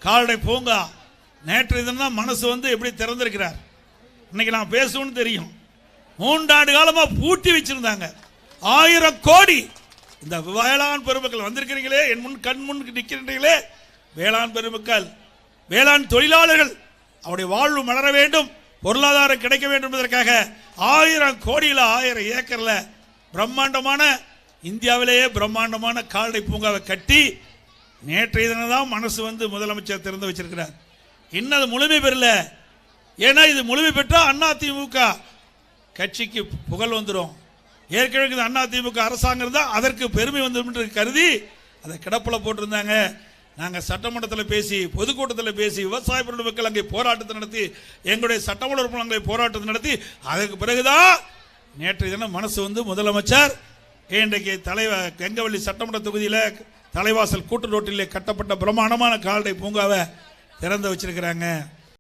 கால்நடை பூங்கா நேற்று தினம் மனசு எப்படி திறந்திருக்கிறார். இன்னைக்கு நான் பேசணும்னு தெரியும். 3 ஆண்டு காலமா பூட்டி வச்சிருந்தாங்க. 1000 கோடி. இந்த வேளாண் பெருமக்கள் வந்திருக்கிறீங்களே, என் முன் கண் முன் நிற்கிறீர்களே, வேளாண் பெருமக்கள், வேளாண் தொழிலாளர்கள் அவருடைய வாழ்வு மலர வேண்டும், பொருளாதாரம் கிடைக்க வேண்டும் என்பதற்காக 1000 கோடியில் 1000 ஏக்கர்ல பிரம்மாண்டமான, இந்தியாவிலேயே பிரம்மாண்டமான கால்நடை பூங்காவை கட்டி நேற்றைய தினம் தான் மனசு முதலமைச்சர் திறந்து வச்சிருக்கிறார். இன்னும் அது முழுமை பெறல. ஏன்னா இது முழுமை பெற்றால் அதிமுக கட்சிக்கு புகழ் வந்துடும். ஏற்கனவே அதிமுக அரசாங்கம் தான் அதற்கு பெருமை வந்து கருதி அதை கிடப்பில் போட்டிருந்தாங்க. நாங்கள் சட்டமன்றத்தில் பேசி, பொதுக்கூட்டத்தில் பேசி, விவசாய பெருமக்கள் அங்கே போராட்டத்தை நடத்தி, எங்களுடைய சட்டமன்ற உறுப்பினர்களை போராட்டத்தை நடத்தி, அதற்கு பிறகுதான் நேற்றைய தினம் மனசு முதலமைச்சர் இன்றைக்கு தலைவர் கெங்கவள்ளி சட்டமன்ற தொகுதியில் தலைவாசல் கூட்டு ரோட்டிலே கட்டப்பட்ட பிரம்மாண்டமான கால்நடை பூங்காவை திறந்து வச்சிருக்கிறாங்க.